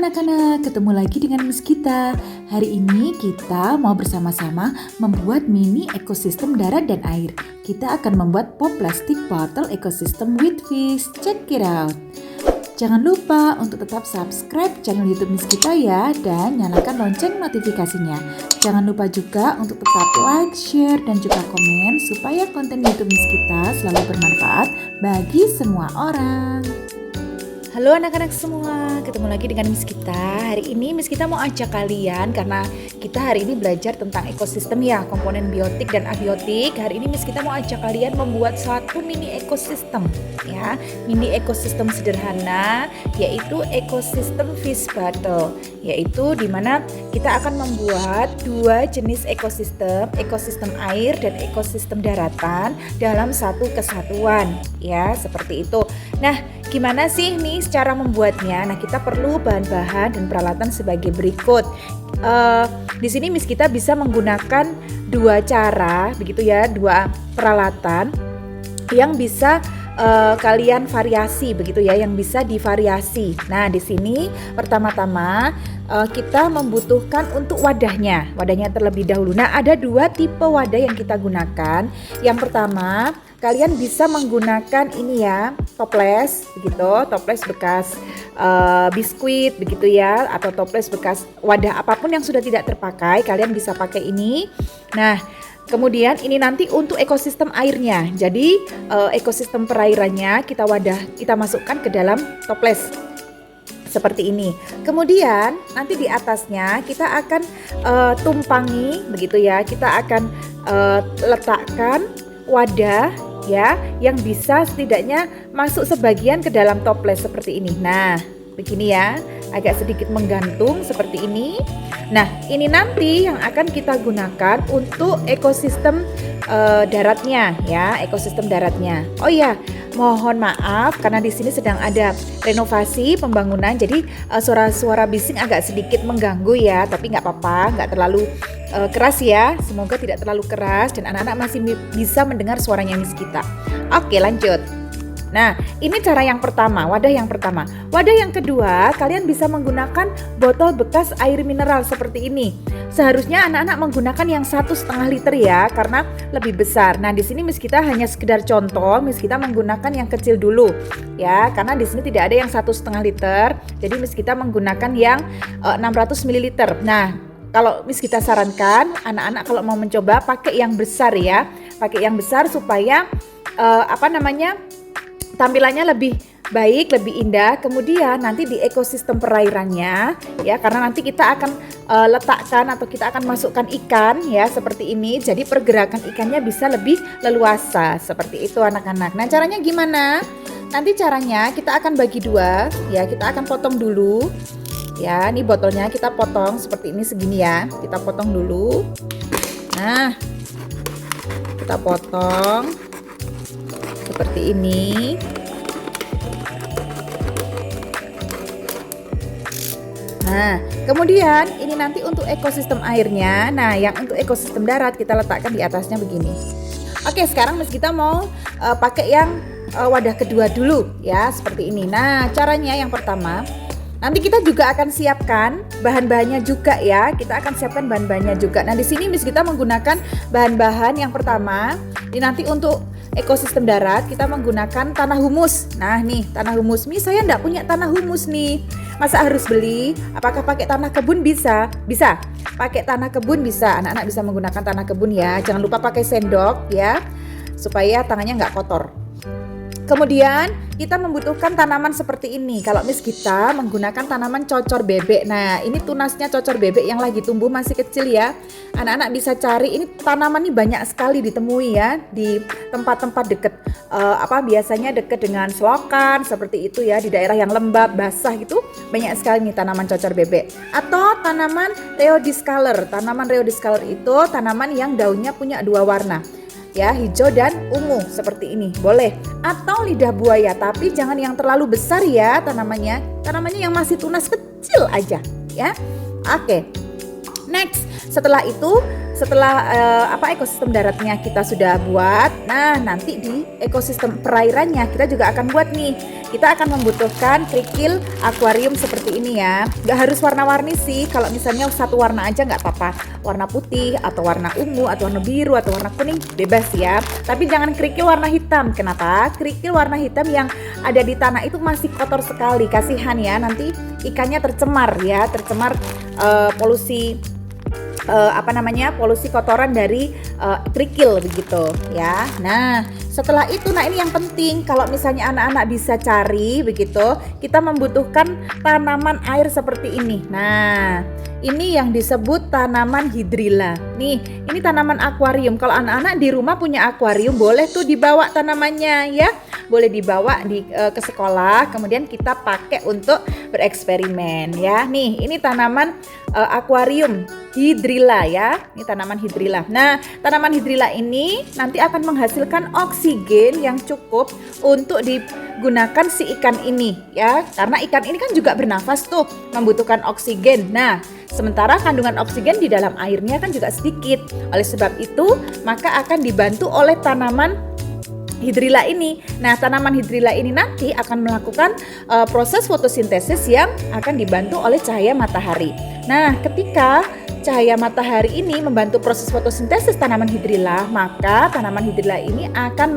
anak-anak, ketemu lagi dengan Miss kita. Hari ini kita mau bersama-sama membuat mini ekosistem darat dan air. Kita akan membuat pop plastic bottle ecosystem with fish. Check it out. Jangan lupa untuk tetap subscribe channel YouTube Miss kita ya, dan nyalakan lonceng notifikasinya. Jangan lupa juga untuk tetap like, share, dan juga komen supaya konten YouTube Miss kita selalu bermanfaat bagi semua orang. Halo anak-anak semua, ketemu lagi dengan Miss kita. Hari ini Miss kita mau ajak kalian karena kita hari ini belajar tentang ekosistem ya, komponen biotik dan abiotik. Hari ini Miss kita mau ajak kalian membuat satu mini ekosistem ya, mini ekosistem sederhana, yaitu ekosistem fish bottle, yaitu dimana kita akan membuat dua jenis ekosistem, ekosistem air dan ekosistem daratan dalam satu kesatuan ya, seperti itu. Nah, gimana sih nih cara membuatnya? Nah, kita perlu bahan-bahan dan peralatan sebagai berikut. Di sini Miss kita bisa menggunakan dua cara, begitu ya, dua peralatan yang bisa kalian variasi, begitu ya, yang bisa divariasi. Nah, di sini pertama-tama kita membutuhkan untuk wadahnya terlebih dahulu. Nah, ada dua tipe wadah yang kita gunakan. Yang pertama, kalian bisa menggunakan ini ya, toples begitu, toples bekas biskuit begitu ya, atau toples bekas wadah apapun yang sudah tidak terpakai, kalian bisa pakai ini. Nah, kemudian ini nanti untuk ekosistem airnya. Jadi ekosistem perairannya kita masukkan ke dalam toples seperti ini. Kemudian nanti di atasnya kita akan tumpangi begitu ya. Kita akan letakkan wadah ya yang bisa setidaknya masuk sebagian ke dalam toples seperti ini. Nah, begini ya, agak sedikit menggantung seperti ini. Nah, ini nanti yang akan kita gunakan untuk ekosistem daratnya ya, ekosistem daratnya. Oh iya, mohon maaf karena di sini sedang ada renovasi pembangunan, jadi suara-suara bising agak sedikit mengganggu ya, tapi nggak apa-apa, nggak terlalu keras ya. Semoga tidak terlalu keras dan anak-anak masih bisa mendengar suaranya Miss kita. Oke, lanjut. Nah, ini cara yang pertama, wadah yang pertama. Wadah yang kedua, kalian bisa menggunakan botol bekas air mineral seperti ini. Seharusnya anak-anak menggunakan yang 1,5 liter ya, karena lebih besar. Nah, di sini Miss kita hanya sekedar contoh, Miss kita menggunakan yang kecil dulu ya, karena di sini tidak ada yang 1,5 liter. Jadi Miss kita menggunakan yang 600 ml. Nah, kalau Miss kita sarankan anak-anak kalau mau mencoba pakai yang besar ya, pakai yang besar supaya tampilannya lebih baik, lebih indah. Kemudian nanti di ekosistem perairannya ya, karena nanti kita akan letakkan atau kita akan masukkan ikan ya seperti ini. Jadi pergerakan ikannya bisa lebih leluasa seperti itu anak-anak. Nah, caranya gimana? Nanti caranya kita akan bagi dua ya, kita akan potong dulu. Ya, ini botolnya kita potong seperti ini segini ya. Kita potong dulu. Nah, kita potong seperti ini. Nah, kemudian ini nanti untuk ekosistem airnya. Nah, yang untuk ekosistem darat kita letakkan di atasnya begini. Oke, sekarang Miss kita mau pakai yang wadah kedua dulu ya, seperti ini. Nah, caranya yang pertama, nanti kita juga akan siapkan bahan-bahannya juga ya. Kita akan siapkan bahan-bahannya juga. Nah, di sini Miss kita menggunakan bahan-bahan yang pertama. Ini nanti untuk ekosistem darat kita menggunakan tanah humus. Nah, nih tanah humus. Miss, saya enggak punya tanah humus nih. Masa harus beli? Apakah pakai tanah kebun bisa? Bisa. Pakai tanah kebun bisa. Anak-anak bisa menggunakan tanah kebun ya. Jangan lupa pakai sendok ya, supaya tangannya enggak kotor. Kemudian kita membutuhkan tanaman seperti ini. Kalau Miss kita menggunakan tanaman cocor bebek. Nah, ini tunasnya cocor bebek yang lagi tumbuh masih kecil ya. Anak-anak bisa cari, ini tanaman ini banyak sekali ditemui ya di tempat-tempat dekat biasanya dekat dengan selokan seperti itu ya, di daerah yang lembab, basah gitu. Banyak sekali nih tanaman cocor bebek. Atau tanaman rheodiscaler. Tanaman rheodiscaler itu tanaman yang daunnya punya dua warna. Ya, hijau dan ungu seperti ini boleh. Atau lidah buaya, tapi jangan yang terlalu besar ya tanamannya yang masih tunas kecil aja ya. Oke, next, setelah itu setelah ekosistem daratnya kita sudah buat, nah nanti di ekosistem perairannya kita juga akan buat nih. Kita akan membutuhkan kerikil akuarium seperti ini ya. Nggak harus warna-warni sih. Kalau misalnya satu warna aja nggak apa-apa. Warna putih atau warna ungu atau warna biru atau warna kuning bebas ya. Tapi jangan kerikil warna hitam. Kenapa? Kerikil warna hitam yang ada di tanah itu masih kotor sekali. Kasihan ya, nanti ikannya tercemar ya, tercemar polusi polusi kotoran dari kerikil begitu ya. Nah, setelah itu ini yang penting, kalau misalnya anak-anak bisa cari begitu, kita membutuhkan tanaman air seperti ini. Nah, ini yang disebut tanaman hidrilla. Nih, ini tanaman akuarium. Kalau anak-anak di rumah punya akuarium, boleh tuh dibawa tanamannya ya. Boleh dibawa ke sekolah, kemudian kita pakai untuk bereksperimen ya. Nih, ini tanaman akuarium hidrilla ya. Ini tanaman hidrilla. Nah, tanaman hidrilla ini nanti akan menghasilkan oksigen yang cukup untuk digunakan si ikan ini ya. Karena ikan ini kan juga bernafas tuh, membutuhkan oksigen. Nah, sementara kandungan oksigen di dalam airnya kan juga sedikit. Oleh sebab itu, maka akan dibantu oleh tanaman hidrilla ini. Nah, tanaman hidrilla ini nanti akan melakukan proses fotosintesis yang akan dibantu oleh cahaya matahari. Nah, ketika cahaya matahari ini membantu proses fotosintesis tanaman hidrilla, maka tanaman hidrilla ini akan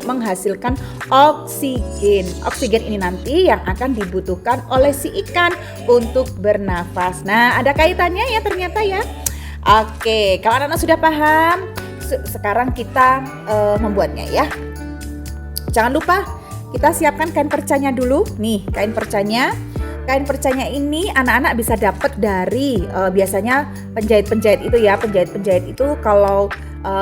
menghasilkan oksigen. Oksigen ini nanti yang akan dibutuhkan oleh si ikan untuk bernafas. Nah, ada kaitannya ya ternyata ya. Oke, kalau anak-anak sudah paham, sekarang kita membuatnya ya. Jangan lupa kita siapkan kain percanya dulu. Nih, kain percanya. Kain percanya ini anak-anak bisa dapat dari biasanya penjahit-penjahit itu ya. Penjahit-penjahit itu kalau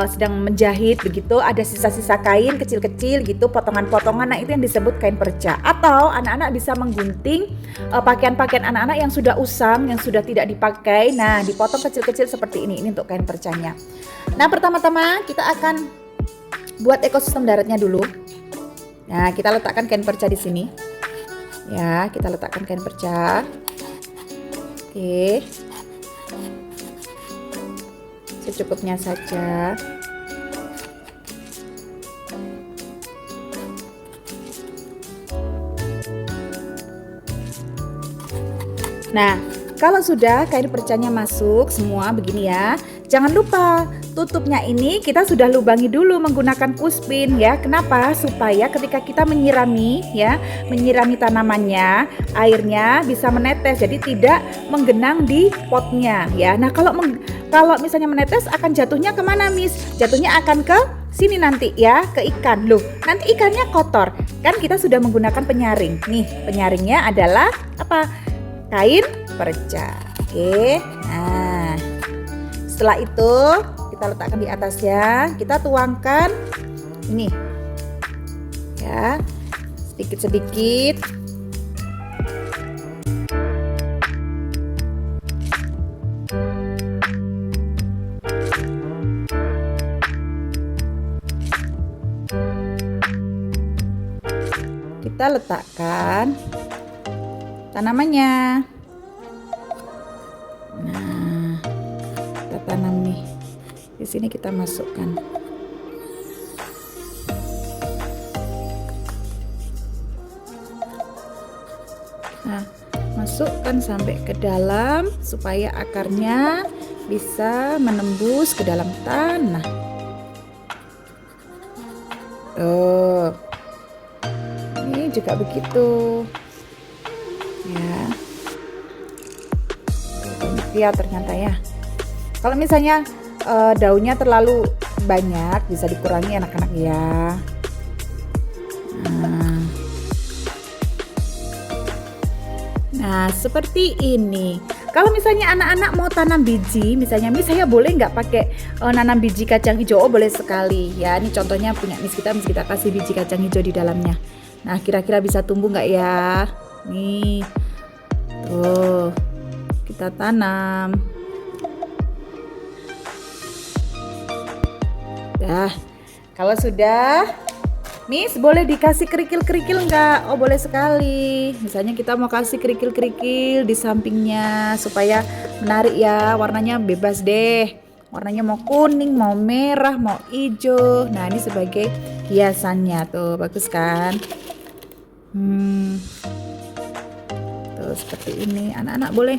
sedang menjahit begitu, ada sisa-sisa kain kecil-kecil gitu, potongan-potongan. Nah, itu yang disebut kain perca. Atau anak-anak bisa menggunting pakaian-pakaian anak-anak yang sudah usang, yang sudah tidak dipakai. Nah, dipotong kecil-kecil seperti ini. Ini untuk kain percanya. Nah, pertama-tama kita akan buat ekosistem daratnya dulu. Nah, kita letakkan kain perca di sini. Ya, kita letakkan kain perca. Oke. Secukupnya saja. Nah, kalau sudah kain percanya masuk semua begini ya, jangan lupa tutupnya ini kita sudah lubangi dulu menggunakan puspin ya. Kenapa? Supaya ketika kita menyirami tanamannya, airnya bisa menetes, jadi tidak menggenang di potnya ya. Nah, kalau misalnya menetes akan jatuhnya kemana, Miss? Jatuhnya akan ke sini nanti ya, ke ikan. Loh, nanti ikannya kotor. Kan kita sudah menggunakan penyaring. Nih, penyaringnya adalah apa? Kain perca. Oke. Nah, setelah itu kita letakkan di atasnya, kita tuangkan ini ya, sedikit-sedikit. Kita letakkan tanamannya. Nah, kita tanam nih. Di sini kita masukkan. Nah, masukkan sampai ke dalam supaya akarnya bisa menembus ke dalam tanah. Tuh. Ini juga begitu. Ya. Lihat ternyata ya. Kalau misalnya daunnya terlalu banyak, bisa dikurangi anak-anak ya. Nah, seperti ini. Kalau misalnya anak-anak mau tanam biji, misalnya Miss, saya boleh nggak pakai nanam biji kacang hijau? Oh, boleh sekali ya. Ini contohnya punya Miss kita kasih biji kacang hijau di dalamnya. Nah, kira-kira bisa tumbuh nggak ya? Nih, tuh kita tanam. Nah, kalau sudah, Miss boleh dikasih kerikil-kerikil enggak? Oh, boleh sekali. Misalnya kita mau kasih kerikil-kerikil di sampingnya supaya menarik ya, warnanya bebas deh. Warnanya mau kuning, mau merah, mau hijau. Nah, ini sebagai hiasannya tuh, bagus kan? Tuh seperti ini. Anak-anak boleh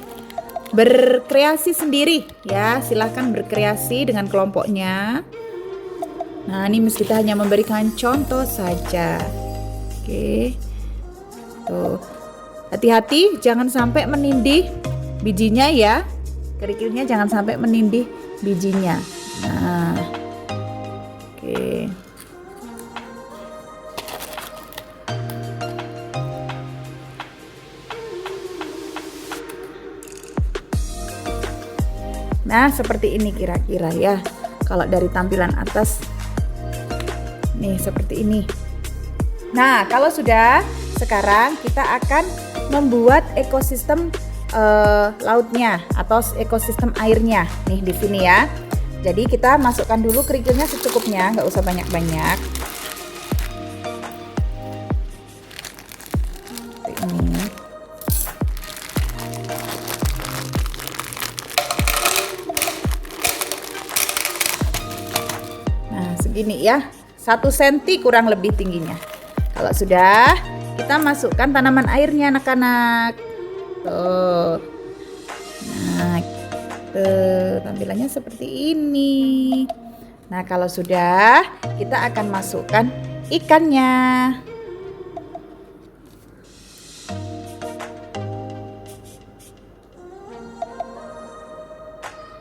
berkreasi sendiri ya. Silahkan berkreasi dengan kelompoknya. Nah, ini Miss kita hanya memberikan contoh saja. Oke. Tuh. Hati-hati jangan sampai menindih bijinya ya. Kerikilnya jangan sampai menindih bijinya. Nah. Oke. Nah, seperti ini kira-kira ya. Kalau dari tampilan atas nih seperti ini. Nah, kalau sudah, sekarang kita akan membuat ekosistem lautnya atau ekosistem airnya nih di sini ya. Jadi kita masukkan dulu kerikilnya secukupnya, nggak usah banyak-banyak. Seperti ini. Nah, segini ya. 1 cm kurang lebih tingginya. Kalau sudah, kita masukkan tanaman airnya anak-anak. Tuh. Nah, tuh tampilannya seperti ini. Nah, kalau sudah, kita akan masukkan ikannya.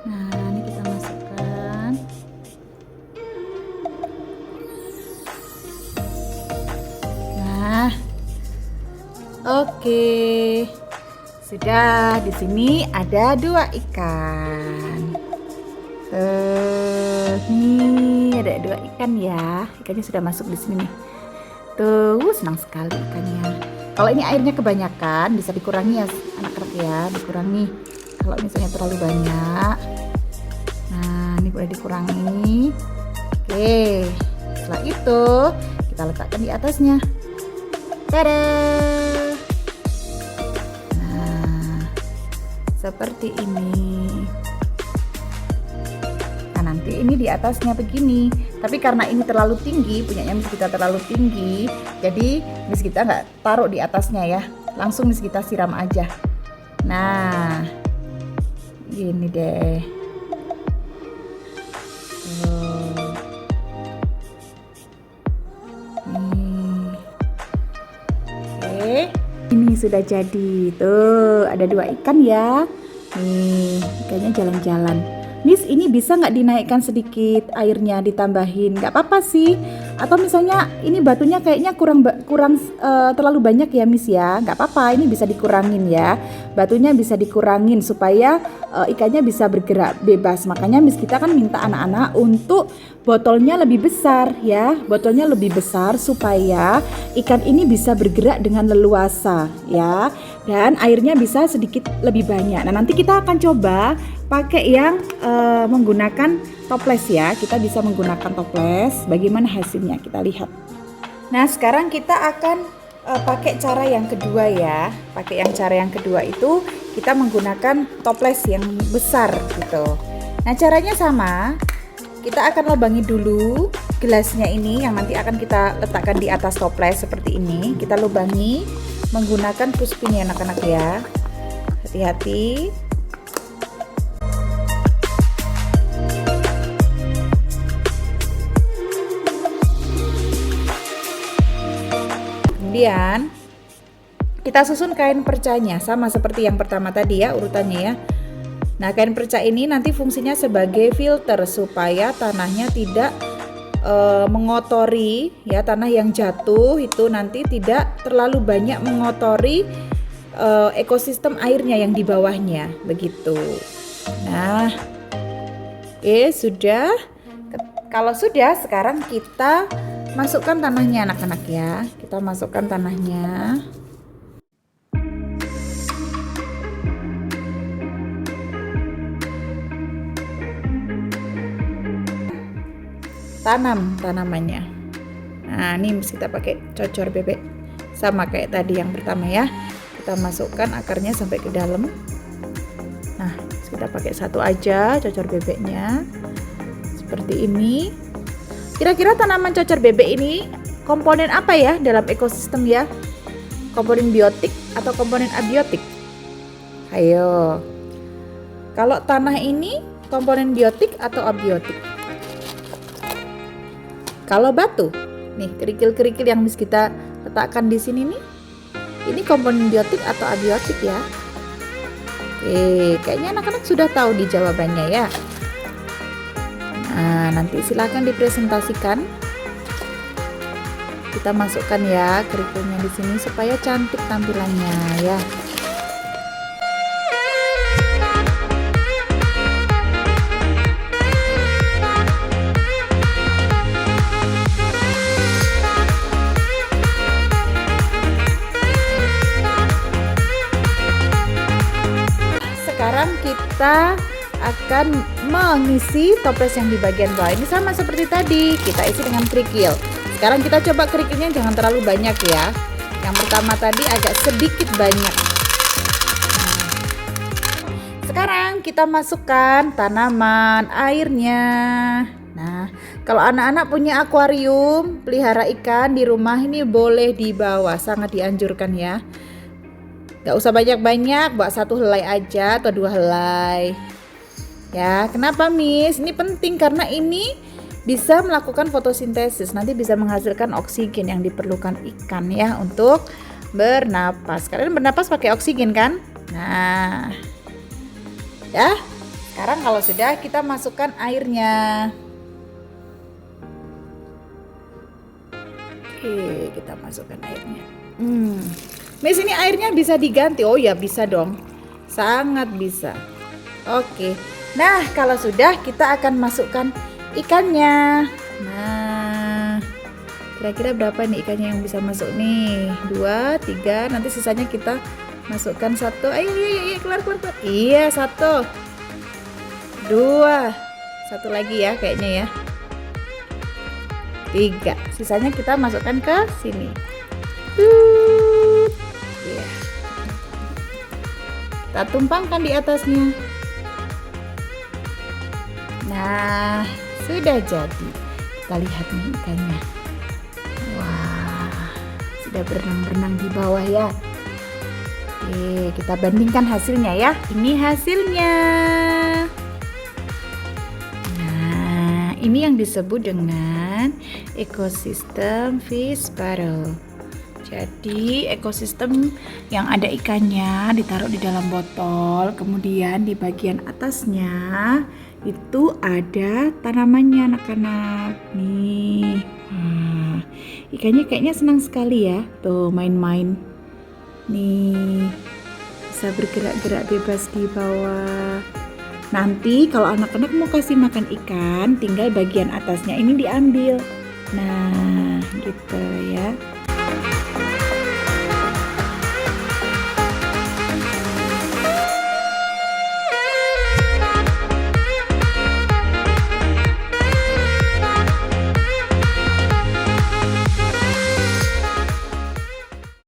Nah, ini kita masukkan. Nah, oke. Sudah, di sini ada 2 ikan. Nih ada 2 ikan ya. Ikannya sudah masuk di sini nih. Tuh, senang sekali ikannya. Kalau ini airnya kebanyakan, bisa dikurangi ya anak-anak ya, dikurangi. Kalau misalnya terlalu banyak. Nah, ini boleh dikurangi. Oke. Setelah itu, kita letakkan di atasnya. Tada! Seperti ini. Nah, nanti ini di atasnya begini. Tapi karena ini terlalu tinggi, punyanya Miss kita terlalu tinggi, jadi Miss kita nggak taruh di atasnya ya. Langsung Miss kita siram aja. Nah, gini deh. Oke. Ini sudah jadi. Tuh, ada 2 ikan ya. Nih, ikannya jalan-jalan. Miss, ini bisa nggak dinaikkan sedikit airnya, ditambahin? Nggak apa-apa sih. Atau misalnya ini batunya kayaknya kurang terlalu banyak ya Miss ya. Nggak apa-apa, ini bisa dikurangin ya. Batunya bisa dikurangin supaya ikannya bisa bergerak bebas. Makanya Miss kita kan minta anak-anak untuk botolnya lebih besar ya. Botolnya lebih besar supaya ikan ini bisa bergerak dengan leluasa ya. Dan airnya bisa sedikit lebih banyak. Nah, nanti kita akan coba pakai yang menggunakan toples ya. Kita bisa menggunakan toples. Bagaimana hasilnya kita lihat. Nah, sekarang kita akan pakai cara yang kedua ya. Pakai yang cara yang kedua itu kita menggunakan toples yang besar gitu. Nah, caranya sama. Kita akan lubangi dulu gelasnya ini yang nanti akan kita letakkan di atas toples seperti ini. Kita lubangi menggunakan puspin ya anak-anak ya. Hati-hati. Kemudian kita susun kain percanya sama seperti yang pertama tadi ya urutannya ya. Nah, kain perca ini nanti fungsinya sebagai filter supaya tanahnya tidak mengotori ya, tanah yang jatuh itu nanti tidak terlalu banyak mengotori ekosistem airnya yang di bawahnya begitu. Nah, sudah. Kalau sudah, sekarang kita masukkan tanahnya anak-anak ya. Kita masukkan tanahnya. Tanam tanamannya. Nah, ini mesti kita pakai cocor bebek sama kayak tadi yang pertama ya. Kita masukkan akarnya sampai ke dalam. Nah, Kita pakai satu aja cocor bebeknya. Seperti ini. Kira-kira tanaman cocor bebek ini komponen apa ya dalam ekosistem ya? Komponen biotik atau komponen abiotik? Ayo. Kalau tanah ini komponen biotik atau abiotik? Kalau batu, nih kerikil-kerikil yang bisa kita letakkan di sini nih, ini komponen biotik atau abiotik ya? Oke, kayaknya anak-anak sudah tahu di jawabannya ya. Nah, nanti silakan dipresentasikan. Kita masukkan ya kerikilnya di sini supaya cantik tampilannya ya. Sekarang kita akan mengisi toples yang di bagian bawah. Ini sama seperti tadi, kita isi dengan kerikil. Sekarang kita coba kerikilnya jangan terlalu banyak ya. Yang pertama tadi agak sedikit banyak. Sekarang kita masukkan tanaman airnya. Nah, kalau anak-anak punya akuarium, pelihara ikan di rumah ini boleh dibawa, sangat dianjurkan ya. Gak usah banyak-banyak, bawa satu helai aja atau 2 helai. Ya, kenapa Miss? Ini penting karena ini bisa melakukan fotosintesis. Nanti bisa menghasilkan oksigen yang diperlukan ikan ya untuk bernapas. Kalian bernapas pakai oksigen kan? Nah, ya. Sekarang kalau sudah kita masukkan airnya. Oke, kita masukkan airnya. Miss, ini airnya bisa diganti? Oh ya, bisa dong. Sangat bisa. Oke. Nah, kalau sudah kita akan masukkan ikannya. Nah, kira-kira berapa nih ikannya yang bisa masuk nih? 2, 3, nanti sisanya kita masukkan 1. Ayo, keluar. Iya, 1. 2. 1 lagi ya kayaknya ya. 3. Sisanya kita masukkan ke sini. Ya. Kita tumpangkan di atasnya. Nah, sudah jadi. Kita lihat nih ikannya. Wah, sudah berenang-berenang di bawah ya. Oke, kita bandingkan hasilnya ya. Ini hasilnya. Nah, ini yang disebut dengan ekosistem fish puddle. Jadi ekosistem yang ada ikannya ditaruh di dalam botol, kemudian di bagian atasnya itu ada tanamannya anak-anak. Nih, ikannya kayaknya senang sekali ya, tuh main-main. Nih, bisa bergerak-gerak bebas di bawah. Nanti kalau anak-anak mau kasih makan ikan, tinggal bagian atasnya ini diambil. Nah, gitu ya.